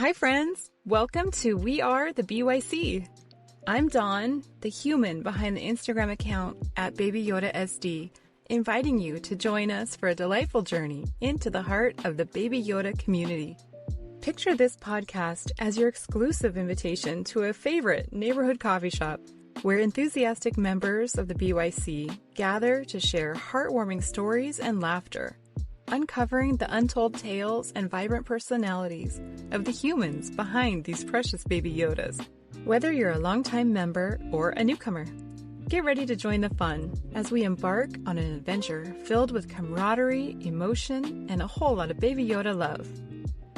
Hi, friends. Welcome to We Are the BYC. I'm Dawn, the human behind the Instagram account at Baby Yoda SD, inviting you to join us for a delightful journey into the heart of the Baby Yoda community. Picture this podcast as your exclusive invitation to a favorite neighborhood coffee shop where enthusiastic members of the BYC gather to share heartwarming stories and laughter, uncovering the untold tales and vibrant personalities of the humans behind these precious Baby Yodas. Whether you're a longtime member or a newcomer, get ready to join the fun as we embark on an adventure filled with camaraderie, emotion, and a whole lot of Baby Yoda love.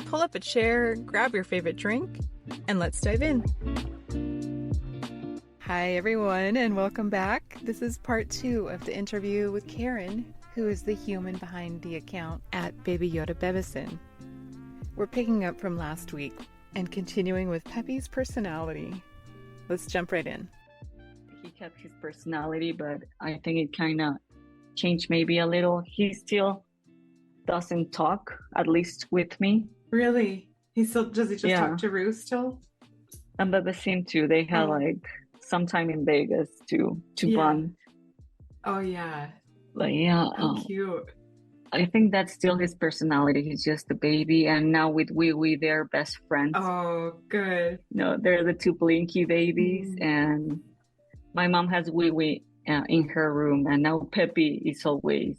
Pull up a chair, grab your favorite drink, and let's dive in. Hi, everyone, and welcome back. This is part 2 of the interview with Karen, who is the human behind the account at Baby Yoda Bevison. We're picking up from last week and continuing with Peppy's personality. Let's jump right in. He kept his personality, but I think it kind of changed maybe a little. He still doesn't talk, at least with me. Really? Does he just talk to Rue still? And Bevison too. They had sometime in Vegas to bond. Oh yeah. But How cute. I think that's still his personality. He's just a baby, and now with Wee, they're best friends. Oh, good. No, they're the two Blinky babies, and my mom has Wee in her room, and now Peppy is always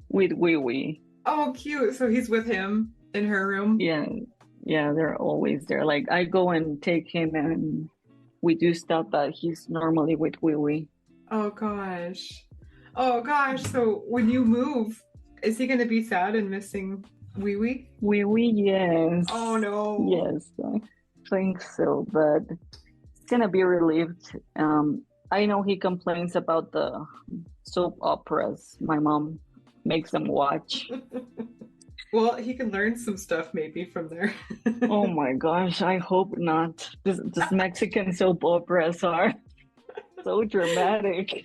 with Wee. Oh, cute. So he's with him in her room? Yeah, they're always there. Like, I go and take him, and we do stuff, but he's normally with Wee. Oh, gosh. So when you move, is he going to be sad and missing Wee? Wee, yes. Oh, no. Yes, I think so, but it's going to be relieved. I know he complains about the soap operas my mom makes them watch. Well, he can learn some stuff maybe from there. Oh my gosh, I hope not. These Mexican soap operas are so dramatic.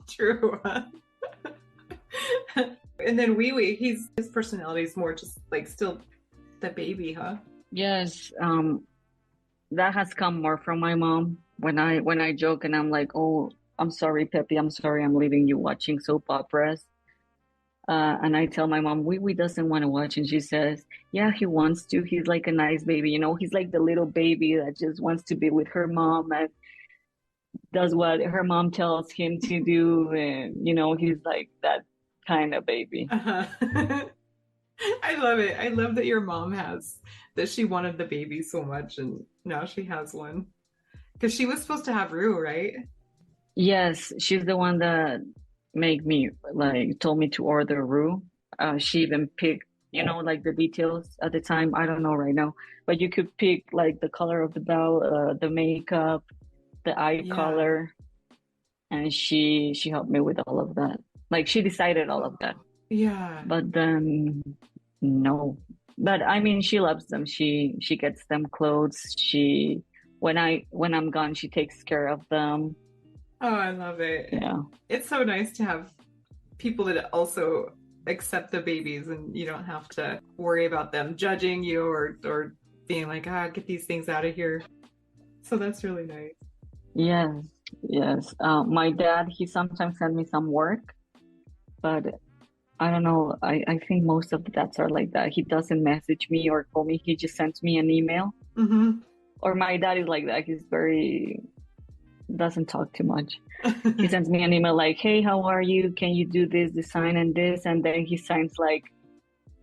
True. Huh? And then Wee, his personality is more just like still the baby, huh? Yes, that has come more from my mom. When I joke and I'm like, "Oh, I'm sorry, Peppy. I'm sorry, I'm leaving you watching soap operas." And I tell my mom, Wee doesn't want to watch, and she says, "Yeah, he wants to. He's like a nice baby, you know. He's like the little baby that just wants to be with her mom and does what her mom tells him to do, and he's like that kind of baby." Uh-huh. I love it. I love that your mom that she wanted the baby so much, and now she has one. Because she was supposed to have Rue, right? Yes, she's the one that told me to order Rue. She even picked, like the details at the time. I don't know right now, but you could pick like the color of the bell, the makeup, the eye color, and she helped me with all of that. Like, she decided all of that. Yeah. But then no. But I mean, she loves them. She gets them clothes. When I'm gone, she takes care of them. Oh, I love it. Yeah. It's so nice to have people that also accept the babies, and you don't have to worry about them judging you or being like, get these things out of here. So that's really nice. Yes. My dad, he sometimes sends me some work, but I don't know. I think most of the dads are like that. He doesn't message me or call me. He just sends me an email. Mm-hmm. Or my dad is like that. He's doesn't talk too much. He sends me an email like, "Hey, how are you? Can you do this design and this?" And then he signs like,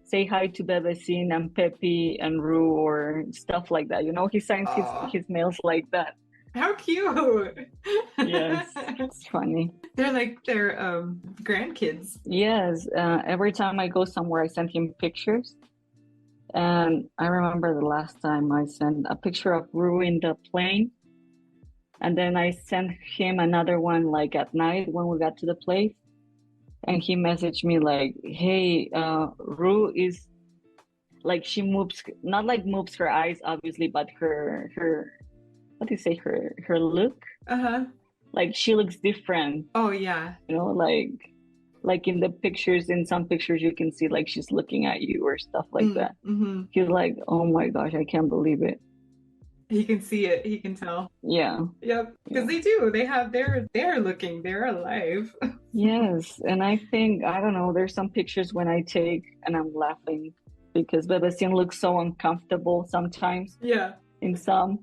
"Say hi to Bevison and Peppy and Rue," or stuff like that. He signs his mails like that. How cute. Yes, it's funny. They're like their grandkids. Yes, every time I go somewhere, I send him pictures. And I remember the last time I sent a picture of Rue in the plane. And then I sent him another one like at night when we got to the place. And he messaged me like, "Hey, Rue is like, she moves, not like moves her eyes, obviously, but her what do you say, her look? Uh-huh. Like, she looks different." Oh, yeah. Like Like in the pictures, in some pictures, you can see like she's looking at you or stuff like that. Mm-hmm. He's like, oh my gosh, I can't believe it. He can see it. He can tell. Yeah, Yep, because yeah. they do. They have. They're looking. They're alive. Yes, and I think, I don't know, there's some pictures when I take and I'm laughing because Bebestian looks so uncomfortable sometimes Yeah. in some,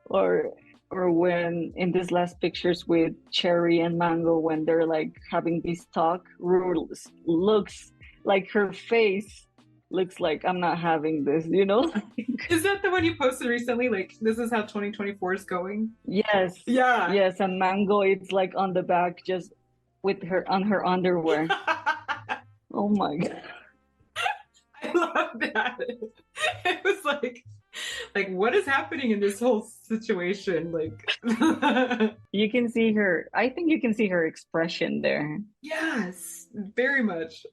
or when in these last pictures with Cherry and Mango when they're like having this talk, Rue looks like her face looks like I'm not having this, you know? Is that the one you posted recently? Like, this is how 2024 is going? Yes, Yeah. yes, and Mango, it's like on the back just with her on her underwear. Oh my God. I love that. It was like what is happening in this whole situation? Like, You can see her, I think you can see her expression there. yes, very much.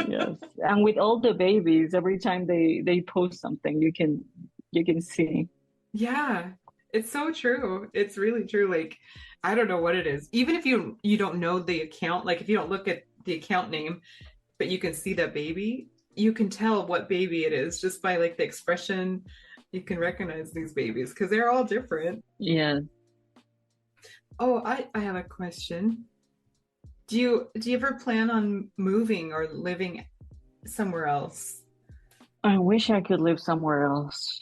Yes. And with all the babies, every time they post something, you can see. Yeah, it's so true. It's really true. Like, I don't know what it is. Even if you don't know the account, like if you don't look at the account name, but you can see that baby, you can tell what baby it is just by like the expression. You can recognize these babies because they're all different. Yeah. Oh, I have a question. Do you ever plan on moving or living somewhere else? I wish I could live somewhere else.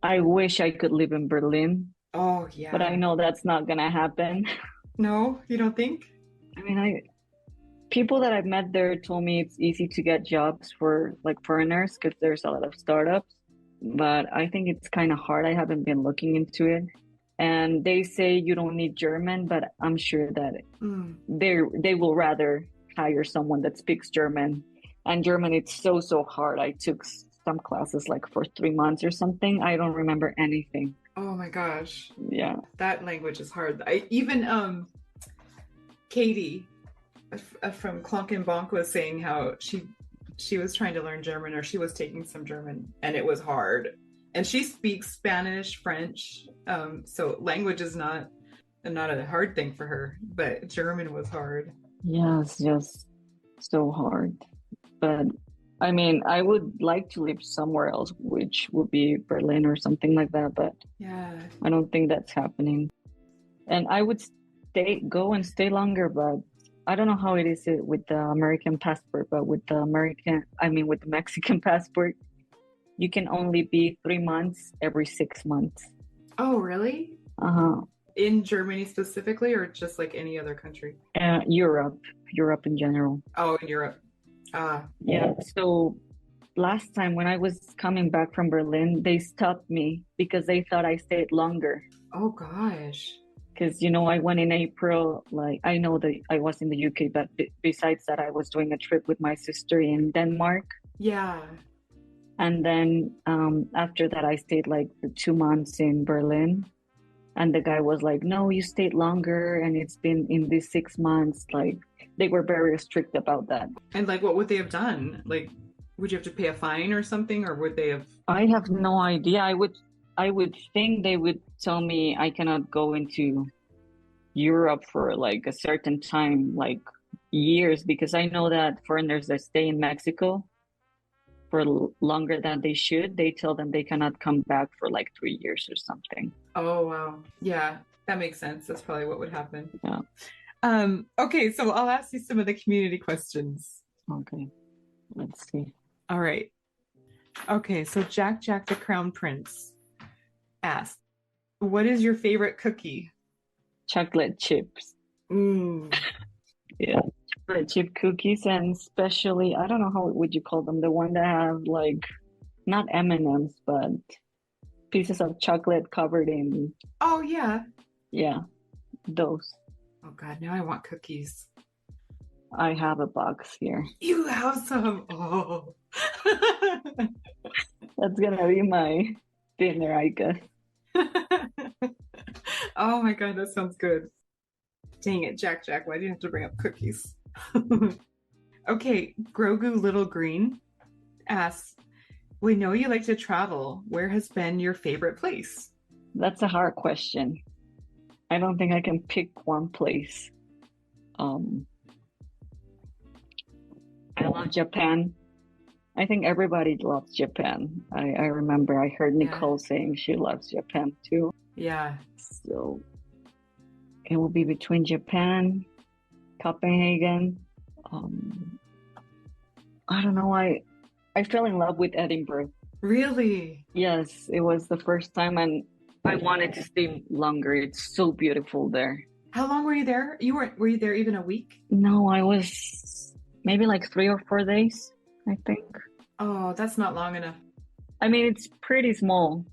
I wish I could live in Berlin, Oh, but I yeah. know that's not gonna happen. No, you don't think? I mean, I people that I've met there told me it's easy to get jobs for like foreigners because there's a lot of startups, but I think it's kind of hard. I haven't been looking into it. And they say you don't need German, but I'm sure that Mm. they will rather hire someone that speaks German. And German, it's so hard. I took some classes like for 3 months or something. I don't remember anything. Oh my gosh. Yeah. That language is hard. I even Katie from Clonk and Bonk was saying how she was trying to learn German or she was taking some German and it was hard. And she speaks Spanish, French, so language is not a hard thing for her, but German was hard. Yes, just so hard. But I mean, I would like to live somewhere else, which would be Berlin or something like that, but Yeah. I don't think that's happening. And I would go and stay longer, but I don't know how it is with the American passport, but with the with the Mexican passport, you can only be 3 months every 6 months. Oh, really? Uh-huh. In Germany specifically, or just like any other country? Europe in general. Oh, in Europe. Ah. Yeah. So last time when I was coming back from Berlin, they stopped me because they thought I stayed longer. Oh gosh. Because, I went in April, like I know that I was in the UK, but besides that, I was doing a trip with my sister in Denmark. Yeah. And then after that, I stayed like for 2 months in Berlin. And the guy was like, no, you stayed longer. And it's been in these 6 months. Like they were very strict about that. And like, what would they have done? Like, would you have to pay a fine or something? Or would they have? I have no idea. I would think they would tell me I cannot go into Europe for like a certain time, like years, because I know that foreigners that stay in Mexico for longer than they should, they tell them they cannot come back for like 3 years or something. Oh, wow. Yeah, that makes sense. That's probably what would happen. Yeah. Okay, so I'll ask you some of the community questions. Okay. Let's see. All right. Okay, so Jack the Crown Prince asked, what is your favorite cookie? Chocolate chips. Yeah. Chocolate chip cookies, and especially, I don't know how would you call them, the one that have like not M&Ms, but pieces of chocolate covered in. Oh, yeah. Yeah, those. Oh, God, now I want cookies. I have a box here. You have some. Oh. That's gonna be my dinner, I guess. Oh my God, that sounds good. Dang it, Jack, why do you have to bring up cookies? Okay, Grogu Little Green asks, we know you like to travel. Where has been your favorite place? That's a hard question. I don't think I can pick one place. love Japan. I think everybody loves Japan. I remember I heard Yeah. Nicole saying she loves Japan too. Yeah. So it will be between Japan, Copenhagen. I don't know. I fell in love with Edinburgh. Really? Yes, it was the first time, and I wanted to stay longer. It's so beautiful there. How long were you there? Were you there even a week? No, I was maybe like 3 or 4 days, I think. Oh, that's not long enough. I mean, it's pretty small,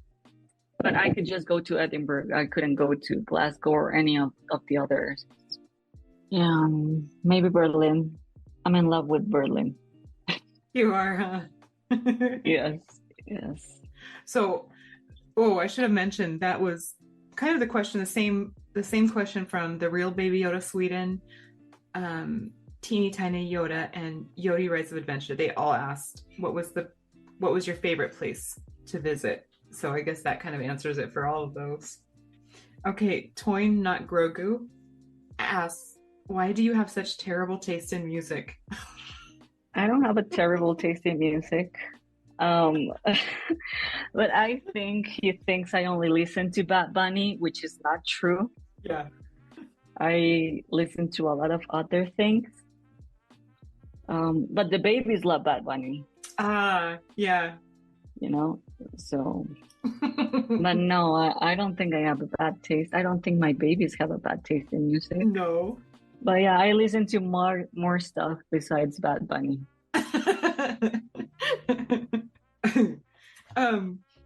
but I could just go to Edinburgh. I couldn't go to Glasgow or any of the others. Yeah, maybe Berlin. I'm in love with Berlin. You are, huh? Yes, yes. So, I should have mentioned that was kind of the question, the same question from the Real Baby Yoda Sweden, Teeny Tiny Yoda, and Yodi Rides of Adventure. They all asked what was your favorite place to visit. So I guess that kind of answers it for all of those. Okay, Toyn Not Grogu asks, why do you have such terrible taste in music? I don't have a terrible taste in music. But I think he thinks I only listen to Bad Bunny, which is not true. Yeah. I listen to a lot of other things. But the babies love Bad Bunny. Yeah. You know, so but no, I don't think I have a bad taste. I don't think my babies have a bad taste in music. No. But yeah, I listen to more stuff besides Bad Bunny.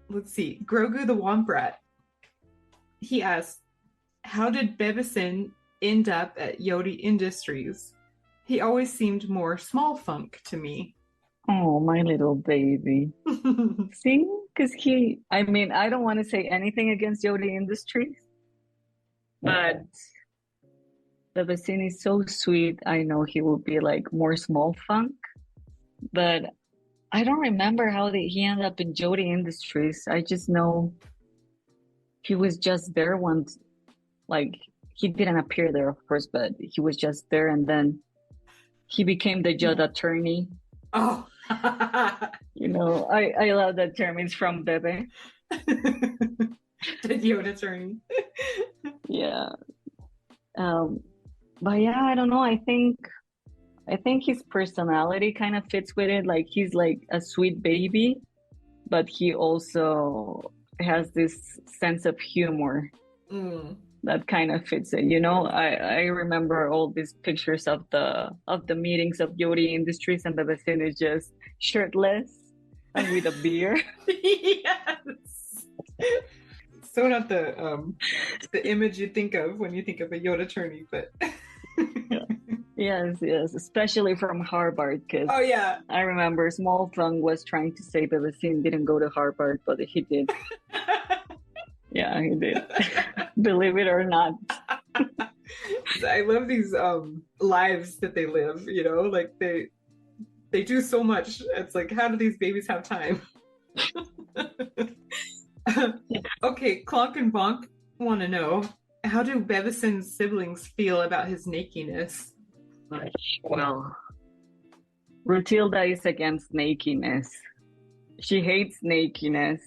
Let's see. Grogu the Womp Rat. He asked, how did Bevison end up at Yodi Industries? He always seemed more small funk to me. Oh, my little baby. See? Because I mean, I don't want to say anything against Yodi Industries, but Bevacin is so sweet. I know he will be like more small funk, but I don't remember how he ended up in Yodi Industries. I just know he was just there once. Like, he didn't appear there, of course, but he was just there, and then he became the Judd attorney. Oh. You know, I love that term. It's from Bebe. The Yoda attorney. Yeah. But yeah, I don't know. I think his personality kind of fits with it. Like, he's like a sweet baby, but he also has this sense of humor that kind of fits it. You know, I remember all these pictures of the meetings of Yodi Industries, and Bebecin is just shirtless and with a beer. Yes. So not the image you think of when you think of a Yoda attorney, but Yes, especially from Harvard, because oh yeah, I remember Small Fung was trying to say Bebecin didn't go to Harvard, but he did. Yeah, he did. Believe it or not. I love these lives that they live, you know, like they do so much. It's like, how do these babies have time? Okay, Clonk and Bonk want to know, how do Bevicin's siblings feel about his nakiness? Well, Rutilda is against nakiness. She hates nakiness.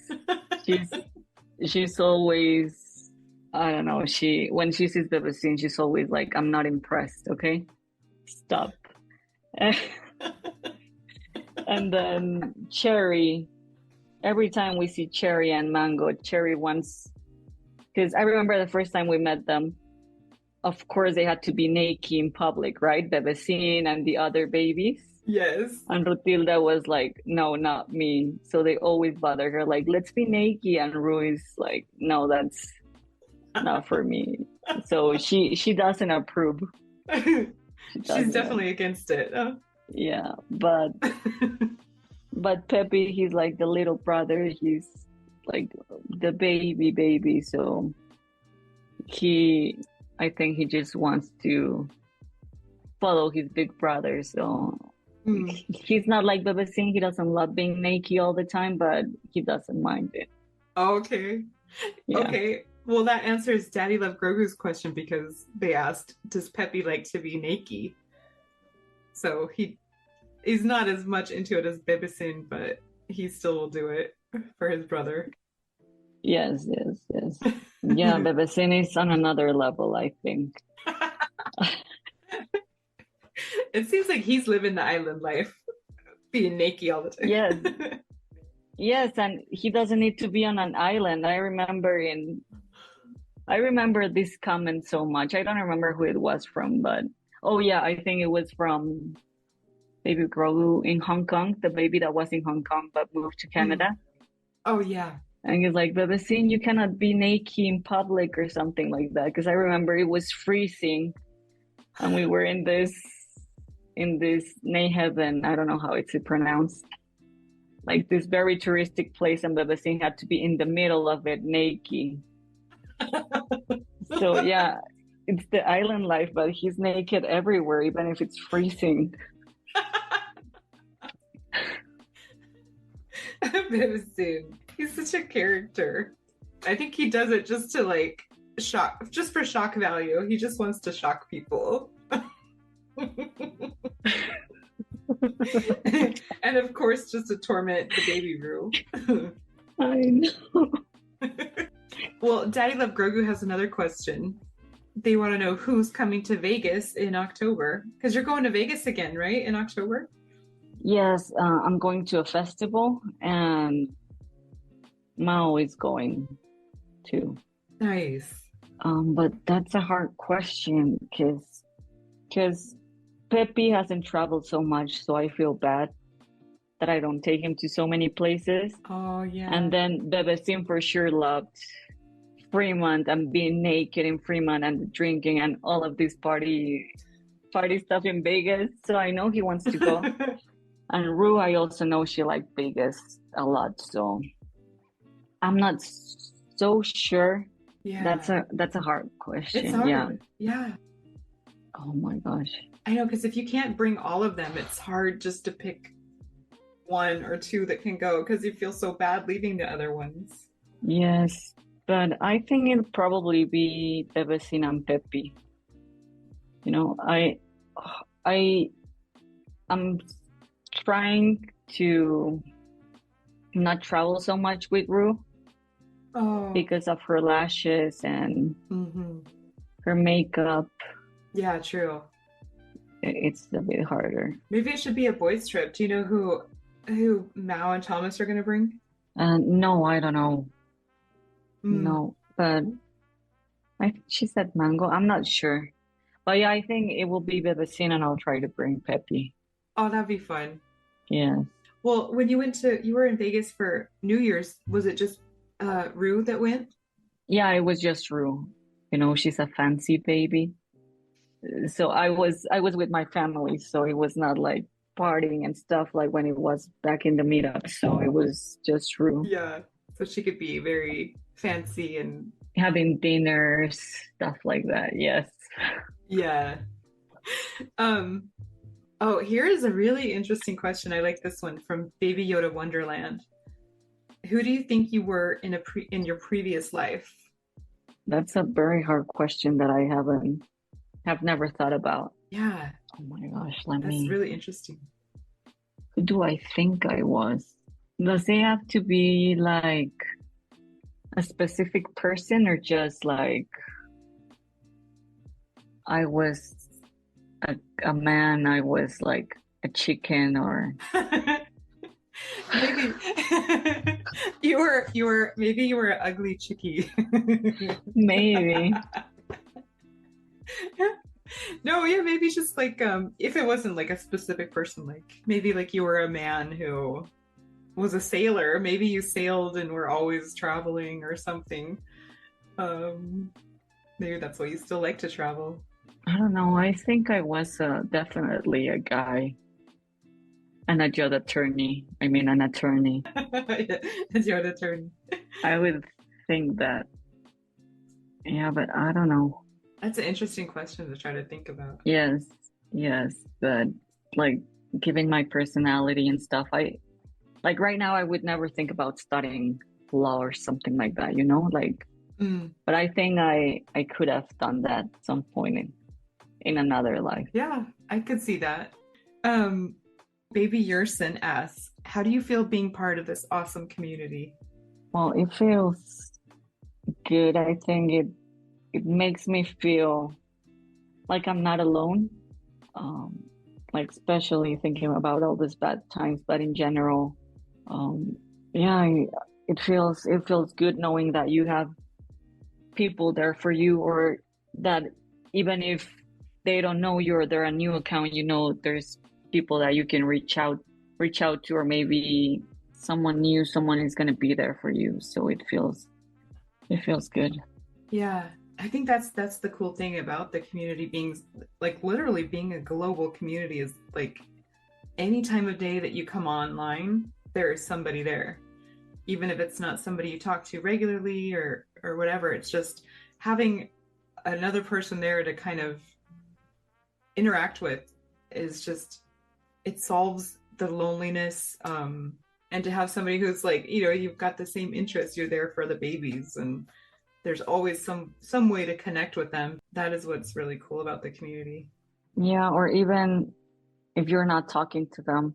She's always, I don't know, when she sees Bebecin, she's always like, I'm not impressed, okay? Stop. And then Cherry, every time we see Cherry and Mango, Cherry wants, because I remember the first time we met them, of course they had to be naked in public, right? Bebecin and the other babies. Yes. And Rutilda was like, no, not me. So they always bother her, like, let's be naked. And Ru is like, no, that's not for me. So she doesn't approve. She's definitely against it. Yeah, but Pepe, he's like the little brother. He's like the baby. So I think he just wants to follow his big brother. So he's not like Bebecin. He doesn't love being naked all the time, but he doesn't mind it. Okay. Yeah. Okay. Well, that answers Daddy Love Grogu's question, because they asked, does Pepe like to be naked? So He's not as much into it as Bebesin, but he still will do it for his brother. Yes, yes, yes. Yeah, Bebecin is on another level, I think. It seems like he's living the island life, being naked all the time. Yes, yes, and he doesn't need to be on an island. I remember this comment so much. I don't remember who it was from, but oh yeah, I think it was from Baby Grogu in Hong Kong, the baby that was in Hong Kong but moved to Canada. Oh yeah. And he's like, Bebecin, you cannot be naked in public or something like that. Because I remember it was freezing and we were in this Neiheaven, I don't know how it's pronounced, like this very touristic place, and Bebecin had to be in the middle of it naked. So yeah, it's the island life, but he's naked everywhere, even if it's freezing. Bebesin. He's such a character. I think he does it just to like shock, just for shock value. He just wants to shock people. And of course, just to torment the baby Rue. I know. Well, Daddy Love Grogu has another question. They want to know who's coming to Vegas in October. Because you're going to Vegas again, right? In October? Yes, I'm going to a festival, and Mao is going too. Nice. But that's a hard question because Pepe hasn't traveled so much, so I feel bad that I don't take him to so many places. Oh, yeah. And then Bebesin for sure loved Fremont and being naked in Fremont and drinking and all of this party stuff in Vegas. So I know he wants to go. And Rue, I also know she liked Vegas a lot. So I'm not so sure. Yeah. That's a hard question. It's hard. Yeah. Yeah. Oh my gosh. I know, because if you can't bring all of them, it's hard just to pick one or two that can go because you feel so bad leaving the other ones. Yes, but I think it'll probably be Bebesin and Pepe. You know, I'm trying to not travel so much with Rue because of her lashes and her makeup. Yeah, true. It's a bit harder. Maybe it should be a boys' trip. Do you know who Mao and Thomas are going to bring? No, I don't know. No, but she said Mango. I'm not sure. But yeah, I think it will be Bebesin and I'll try to bring Pepe. Oh, that'd be fun. Yeah. Well, when you were in Vegas for New Year's, was it just Rue that went? Yeah, it was just Rue. You know, she's a fancy baby. So I was with my family, so it was not like partying and stuff like when it was back in the meetup. So it was just Rue. Yeah. So she could be very fancy and having dinners, stuff like that. Yes. Yeah. Oh, here is a really interesting question. I like this one from Baby Yoda Wonderland. Who do you think you were in your previous life? That's a very hard question that I have never thought about. Yeah. Oh my gosh, That's really interesting. Who do I think I was? Does it have to be like a specific person or just like I was a man, I was like a chicken or maybe you were maybe you were an ugly chickie. Maybe. No, yeah, maybe just like if it wasn't like a specific person, like maybe like you were a man who was a sailor, maybe you sailed and were always traveling or something. Maybe that's why you still like to travel. I don't know. I think I was definitely a guy. An adjudge attorney. I mean, an attorney. Adjudge attorney. I would think that. Yeah, but I don't know. That's an interesting question to try to think about. Yes, but like given my personality and stuff, like right now I would never think about studying law or something like that, you know, like. But I think I could have done that at some point in another life. Yeah, I could see that. Baby Yerson asks, how do you feel being part of this awesome community? Well, it feels good. I think it makes me feel like I'm not alone. Um, like especially thinking about all these bad times, but in general, um, yeah, it feels good knowing that you have people there for you, or that even if they don't know you or they're a new account, there's people that you can reach out to, or maybe someone new, someone is going to be there for you. So it feels good. Yeah, I think that's the cool thing about the community being like literally being a global community is like any time of day that you come online, there is somebody there. Even if it's not somebody you talk to regularly or whatever, it's just having another person there to kind of interact with is just it solves the loneliness, and to have somebody who's like, you've got the same interests, you're there for the babies, and there's always some way to connect with them. That is what's really cool about the community. Yeah, or even if you're not talking to them,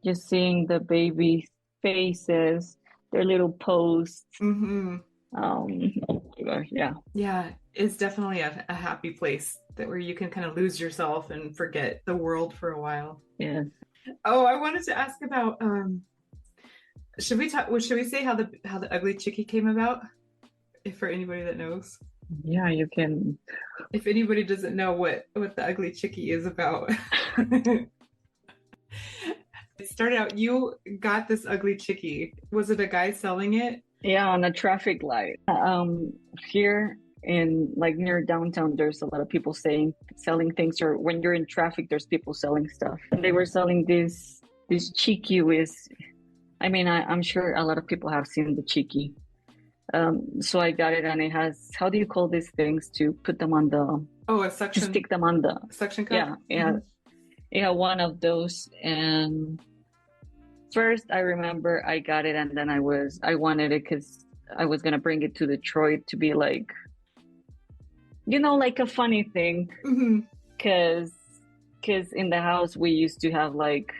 just seeing the baby faces, their little posts. Mm-hmm. Oh my gosh, yeah. Yeah, it's definitely a happy place that where you can kind of lose yourself and forget the world for a while. Yes. Oh, I wanted to ask about should we talk should we say how the ugly chickie came about? If for anybody that knows. Yeah, you can. If anybody doesn't know what the ugly chickie is about. It started out, you got this ugly chickie. Was it a guy selling it? Yeah, on a traffic light. Here in like near downtown, there's a lot of people selling things, or when you're in traffic, there's people selling stuff. And they were selling this chiki with, I mean, I'm sure a lot of people have seen the chiki. So I got it, and it has, how do you call these things to put them on the, Oh, a to suction stick them on the, suction cup? yeah, yeah. Yeah, one of those. And first I remember I got it, and then I wanted it because I was gonna bring it to Detroit to be like, like a funny thing. Mm-hmm. Because in the house we used to have like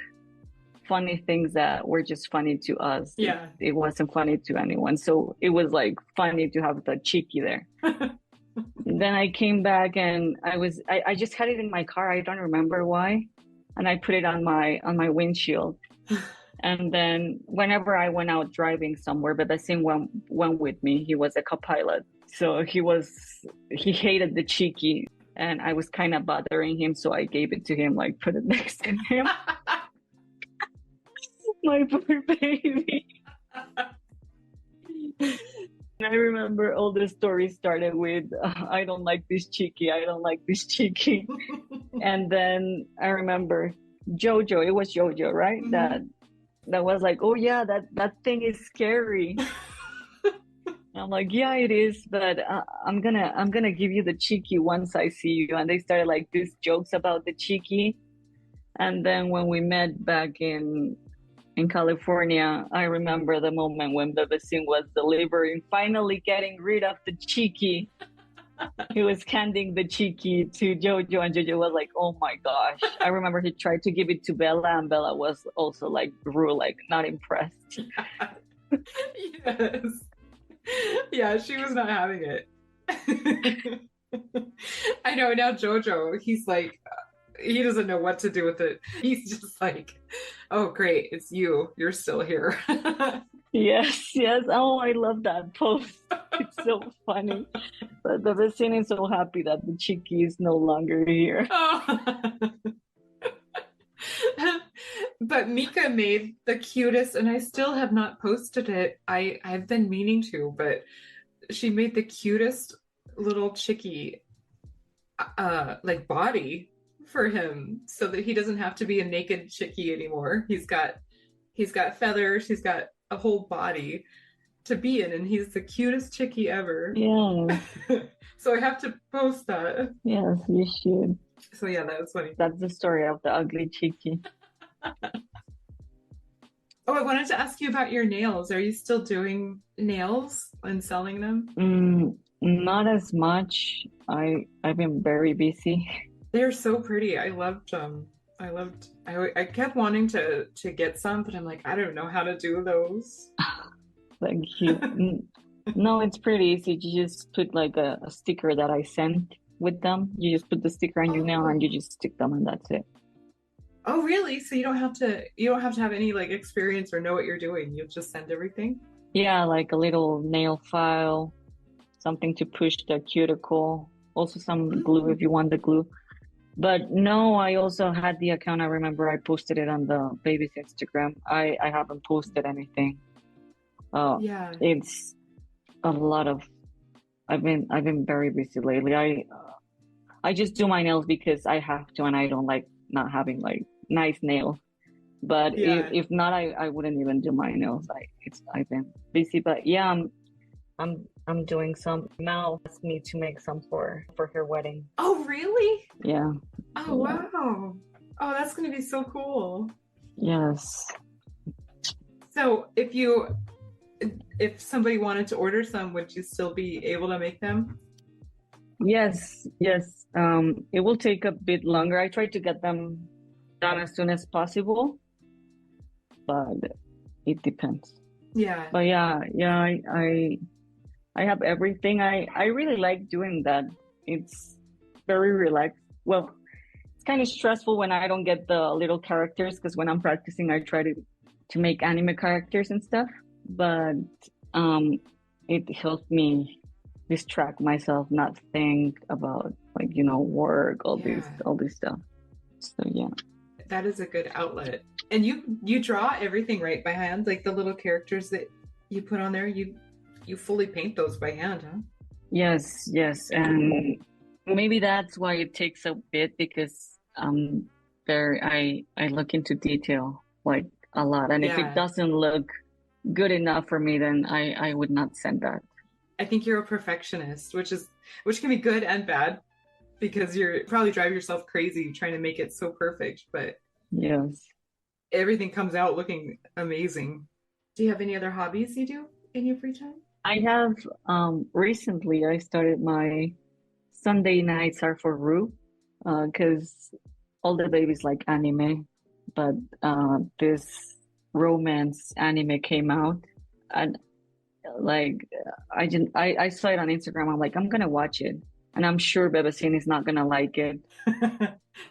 funny things that were just funny to us. Yeah. It wasn't funny to anyone, so it was like funny to have the cheeky there. Then I came back, and I just had it in my car, I don't remember why, and I put it on my windshield. And then whenever I went out driving somewhere, but the same one went with me. He was a co-pilot, so he hated the cheeky, and I was kind of bothering him, so I gave it to him, like put it next to him. My poor baby. And I remember all the stories started with, I don't like this cheeky, I don't like this cheeky. And then I remember Jojo, it was Jojo, right? Mm-hmm. That was like, oh yeah, that thing is scary. I'm like, yeah, it is, but I'm gonna give you the cheeky once I see you. And they started like these jokes about the cheeky. And then when we met back in California, I remember the moment when the vecine was delivering, finally getting rid of the cheeky. He was handing the cheeky to Jojo, and Jojo was like, oh my gosh. I remember he tried to give it to Bella, and Bella was also like not impressed. Yes. Yeah, she was not having it. I know, now Jojo, he's like, he doesn't know what to do with it. He's just like, oh great, it's you, you're still here. Yes. Oh, I love that post. It's so funny. But the vecine is so happy that the cheeky is no longer here. Oh. But Mika made the cutest, and I still have not posted it. I've been meaning to, but she made the cutest little chickie like body for him, so that he doesn't have to be a naked chickie anymore. He's got feathers, he's got a whole body to be in, and he's the cutest chickie ever. Yeah. So I have to post that. Yes, you should. So yeah, that was funny. That's the story of the ugly cheeky. Oh, I wanted to ask you about your nails. Are you still doing nails and selling them? Not as much. I've been very busy. They're so pretty. I loved I kept wanting to get some, but I'm like, I don't know how to do those. Thank you. No, it's pretty easy. You just put like a sticker that I sent with them. You just put the sticker on your nail and Oh, you just stick them and that's it. oh, really? So you don't have to have any like experience or know what you're doing. You just send everything. Yeah, like a little nail file, something to push the cuticle, also some glue Mm, if you want the glue. But no, I also had the account. I remember I posted it on the baby's Instagram. I haven't posted anything. Uh, yeah, it's a lot of. I've been very busy lately. I just do my nails because I have to, and I don't like not having like nice nails. But yeah. if not, I wouldn't even do my nails. I've been busy, but yeah, I'm doing some. Mel asked me to make some for her wedding. Oh, really? Yeah, Oh, yeah, wow. Oh, that's gonna be so cool. yes. So if somebody wanted to order some, would you still be able to make them? Yes, yes. It will take a bit longer. I try to get them done as soon as possible, but it depends. Yeah, But yeah, yeah, I have everything. I really like doing that. It's very relaxed. Well, it's kind of stressful when I don't get the little characters because when I'm practicing, I try to make anime characters and stuff. But um, it helps me distract myself, not think about like work, yeah. all this stuff. So yeah. That is a good outlet. And you draw everything right by hand, like the little characters that you put on there. You fully paint those by hand, huh? Yes, yes, and maybe that's why it takes a bit because there I look into detail like a lot, and if it Yeah. doesn't look good enough for me, then I would not send that. I think you're a perfectionist, which can be good and bad because you're probably drive yourself crazy trying to make it so perfect, but Yes, everything comes out looking amazing. Do you have any other hobbies you do in your free time? I have recently I started my Sunday nights are for Rue, because all the babies like anime, but this romance anime came out, and like I saw it on Instagram. I'm like, I'm gonna watch it, and I'm sure Bebecine is not gonna like it,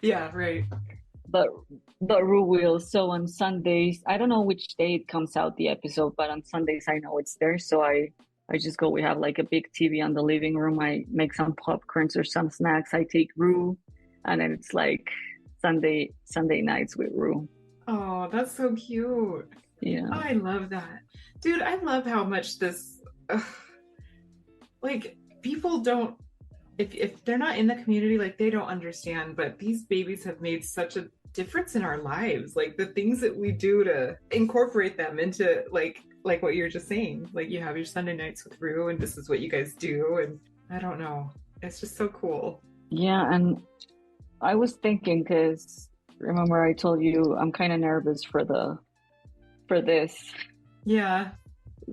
Yeah, right. but Rue will. So on Sundays, I don't know which day it comes out the episode, but on Sundays I know it's there. So I just go. We have like a big TV on the living room. I make some popcorns or some snacks. I take Rue, and then it's like Sunday nights with Rue. Oh, that's so cute. Yeah. Oh, I love that. Dude, I love how much this like people don't if they're not in the community, like they don't understand, but these babies have made such a difference in our lives. Like the things that we do to incorporate them into like what you're just saying. Like you have your Sunday nights with Rue and this is what you guys do and I don't know. It's just so cool. Yeah, and I was thinking because remember I told you I'm kind of nervous for this. Yeah.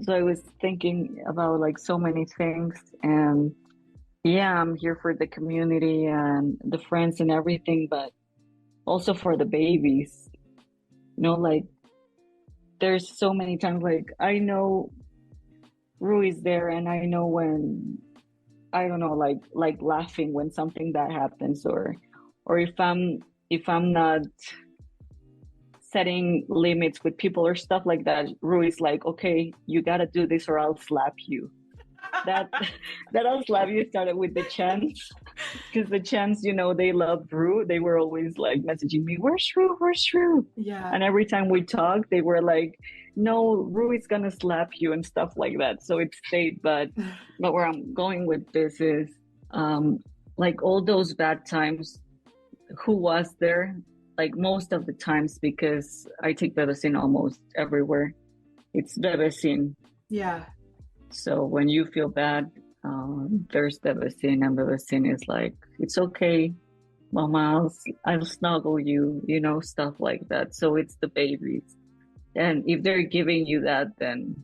So I was thinking about like so many things, and yeah, I'm here for the community and the friends and everything, but also for the babies. Like there's so many times like I know Rue is there, and I know when I don't know, like laughing when something bad happens, or if I'm not setting limits with people or stuff like that. Rue is like, okay, you gotta do this or I'll slap you. That that I'll slap you started with the chants because the chants, they loved Rue. They were always like messaging me, "Where's Rue? Where's Rue?" Yeah. And every time we talked, they were like, "No, Rue is gonna slap you" and stuff like that. So it stayed. But where I'm going with this is, like all those bad times. Who was there? Like most of the times, because I take Bebecine almost everywhere. It's Bebecine. Yeah. So when you feel bad, there's Bebecine, and Bebecine is like, it's okay, Mama, I'll snuggle you, stuff like that. So it's the babies. And if they're giving you that, then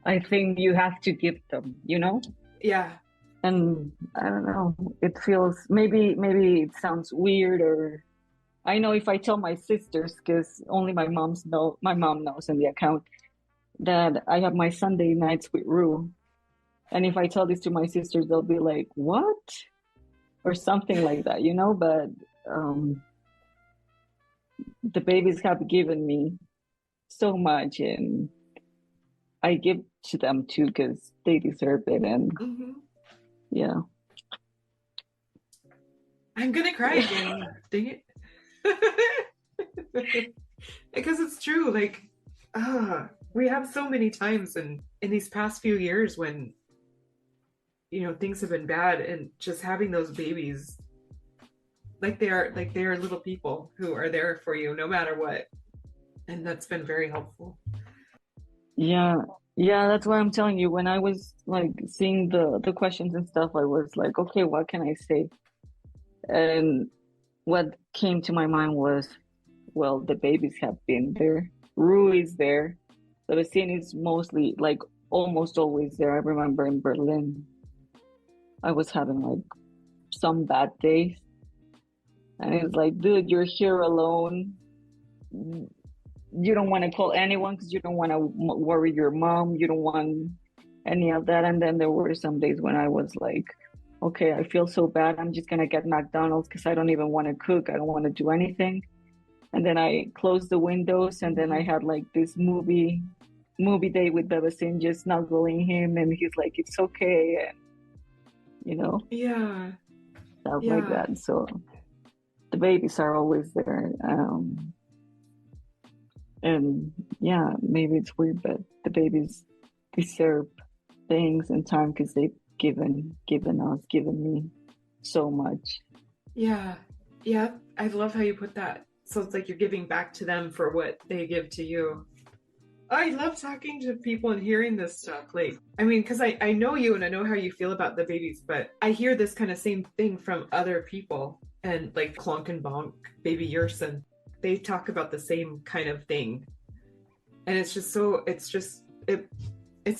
I think you have to give them. Yeah. And I don't know, it feels maybe it sounds weird or I know if I tell my sisters, because only my mom knows in the account that I have my Sunday nights with Rue. And if I tell this to my sisters, they'll be like, "What?" or something like that, you know. But um, the babies have given me so much, and I give to them too because they deserve it. And Mhm. yeah, I'm gonna cry again. Dang it. Because it's true. Like, we have so many times in these past few years when, things have been bad, and just having those babies, like they are little people who are there for you no matter what. And that's been very helpful. yeah, yeah. That's why I'm telling you. When I was like seeing the questions and stuff, I was like, okay, what can I say? And what came to my mind was, well, the babies have been there. Rue is there. The scene is mostly like almost always there. I remember in Berlin, I was having like some bad days, and it's like, dude, you're here alone. You don't want to call anyone because you don't want to worry your mom. You don't want any of that. And then there were some days when I was like, okay, I feel so bad. I'm just gonna get McDonald's because I don't even want to cook. I don't want to do anything. And then I closed the windows, and then I had like this movie day with Bebasin, just snuggling him, and he's like, "It's okay," and Yeah. stuff like Yeah. that. So the babies are always there, and yeah, maybe it's weird, but the babies deserve things and time because they've given me so much. Yeah. Yeah. I love how you put that. So it's like you're giving back to them for what they give to you. I love talking to people and hearing this stuff. Like, I mean, because I know you and I know how you feel about the babies, but I hear this kind of same thing from other people. And like Clonk and Bonk, Baby Yerson, they talk about the same kind of thing. And it's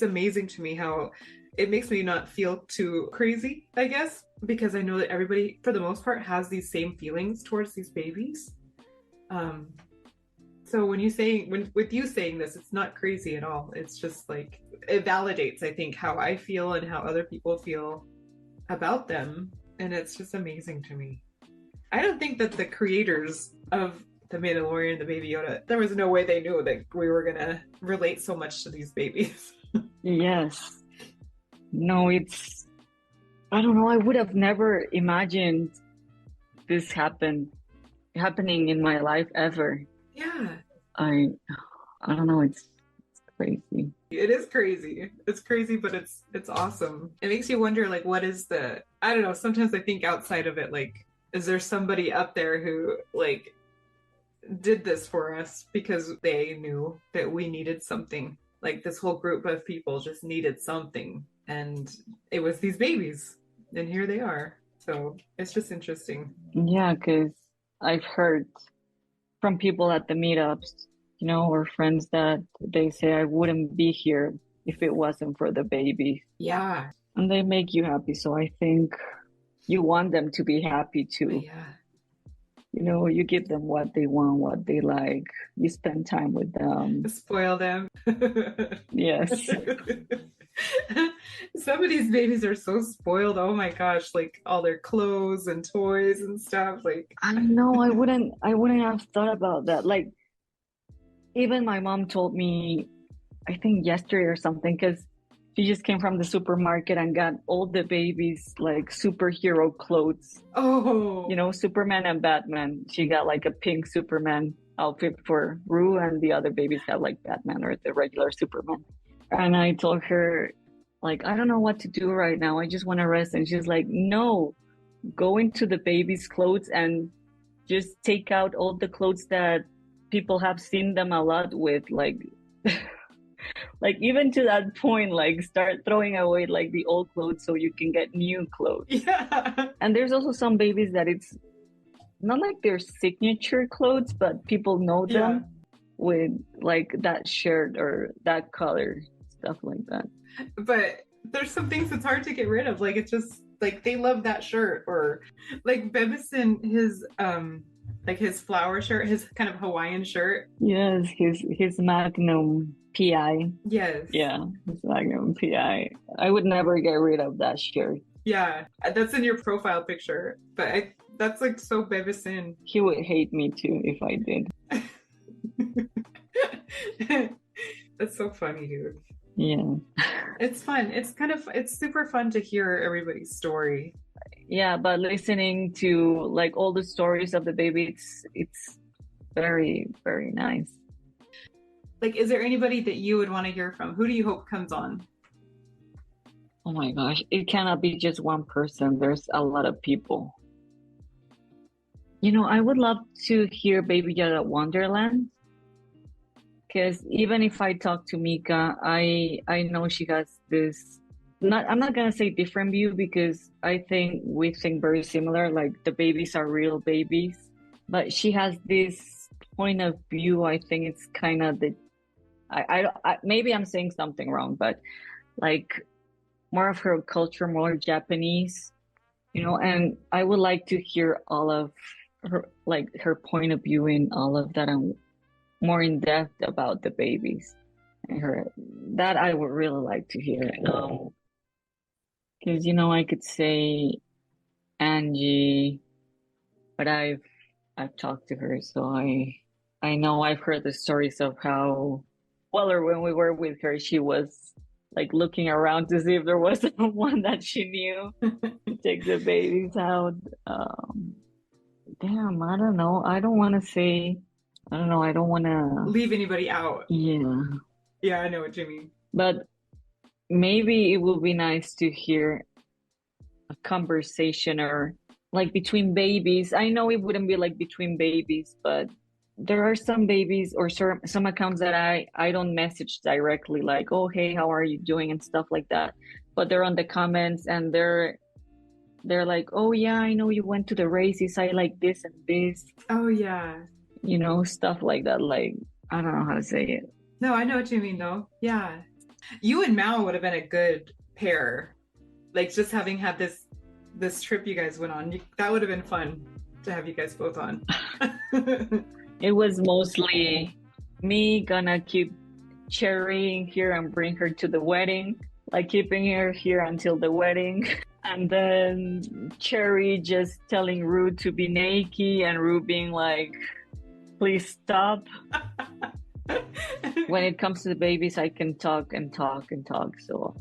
amazing to me how it makes me not feel too crazy, I guess, because I know that everybody, for the most part, has these same feelings towards these babies. Um, so with you saying this, it's not crazy at all. It's just like it validates, I think, how I feel and how other people feel about them, and it's just amazing to me. I don't think that the creators of the Mandalorian, the Baby Yoda, there was no way they knew that we were gonna relate so much to these babies. Yes. No, I don't know. I would have never imagined this happening in my life ever. Yeah. I I don't know. It's crazy. It is crazy. It's crazy, but it's awesome. It makes you wonder, like, what is I don't know, sometimes I think outside of it, like, is there somebody up there who like did this for us because they knew that we needed something? Like this whole group of people just needed something, and it was these babies, and here they are. So it's just interesting. Yeah, because I've heard from people at the meetups, or friends that they say I wouldn't be here if it wasn't for the baby. Yeah. And they make you happy. So I think you want them to be happy too. Yeah. You give them what they want, what they like. You spend time with them. Spoil them. Yes. Some of these babies are so spoiled. Oh my gosh, like all their clothes and toys and stuff. Like I know, I wouldn't have thought about that. Like even my mom told me, I think yesterday or something, because she just came from the supermarket and got all the babies like superhero clothes. Oh. Superman and Batman. She got like a pink Superman outfit for Rue, and the other babies have like Batman or the regular Superman. And I told her, like, I don't know what to do right now. I just want to rest. And she's like, no, go into the baby's clothes and just take out all the clothes that people have seen them a lot with, like like even to that point, like start throwing away like the old clothes so you can get new clothes. Yeah. And there's also some babies that it's not like their signature clothes, but people know them with like that shirt or that color, stuff like that. But there's some things that's hard to get rid of. Like it's just like they love that shirt, or like Bebison, Like his flower shirt, his kind of Hawaiian shirt. Yes, his Magnum PI. Yes. Yeah, his Magnum PI. I would never get rid of that shirt. Yeah, that's in your profile picture. But that's like so Bebesin. He would hate me too if I did. That's so funny, dude. Yeah. It's fun. It's super fun to hear everybody's story. Yeah, but listening to like all the stories of the baby, it's very, very nice. Like, is there anybody that you would want to hear from? Who do you hope comes on? Oh my gosh, it cannot be just one person. There's a lot of people. You know, I would love to hear Baby Yoda Wonderland. Because even if I talk to Mika, I know she has this, I'm not gonna say different view, because I think we think very similar, like the babies are real babies. But she has this point of view. I think it's kind of maybe I'm saying something wrong, but like more of her culture, more Japanese, you know, and I would like to hear all of her, like her point of view in all of that, and more in depth about the babies and her. That I would really like to hear. Because, you know, I could say Angie, but I've talked to her, so I know I've heard the stories of how, well, or when we were with her, she was like looking around to see if there was someone that she knew to take the babies out. Damn, I don't know. I don't want to say, I don't know. I don't want to leave anybody out. Yeah. Yeah, I know what you mean. But maybe it would be nice to hear a conversation, or like between babies. I know it wouldn't be like between babies, but there are some babies or some accounts that I don't message directly, like, oh, hey, how are you doing, and stuff like that. But they're on the comments, and they're like, oh yeah, I know you went to the races. I like this and this. Oh yeah. You know, stuff like that. Like, I don't know how to say it. No, I know what you mean though. Yeah. You and Mao would have been a good pair. Like, just having had this trip you guys went on, that would have been fun to have you guys both on. It was mostly me gonna keep Cherry here and bring her to the wedding, like keeping her here until the wedding. And then Cherry just telling Rue to be naked, and Rue being like, please stop. When it comes to the babies, I can talk and talk and talk. So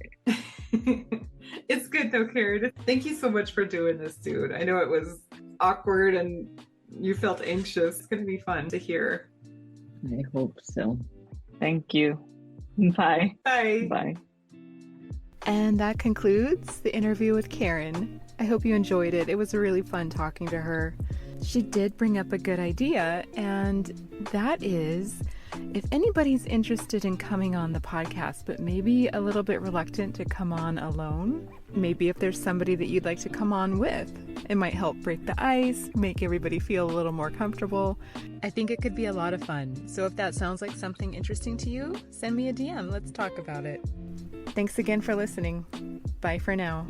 it's good though, Karen. Thank you so much for doing this, dude. I know it was awkward and you felt anxious. It's going to be fun to hear. I hope so. Thank you. Bye. Bye. Bye. And that concludes the interview with Karen. I hope you enjoyed it. It was really fun talking to her. She did bring up a good idea, and that is, if anybody's interested in coming on the podcast, but maybe a little bit reluctant to come on alone, maybe if there's somebody that you'd like to come on with, it might help break the ice, make everybody feel a little more comfortable. I think it could be a lot of fun. So if that sounds like something interesting to you, send me a DM. Let's talk about it. Thanks again for listening. Bye for now.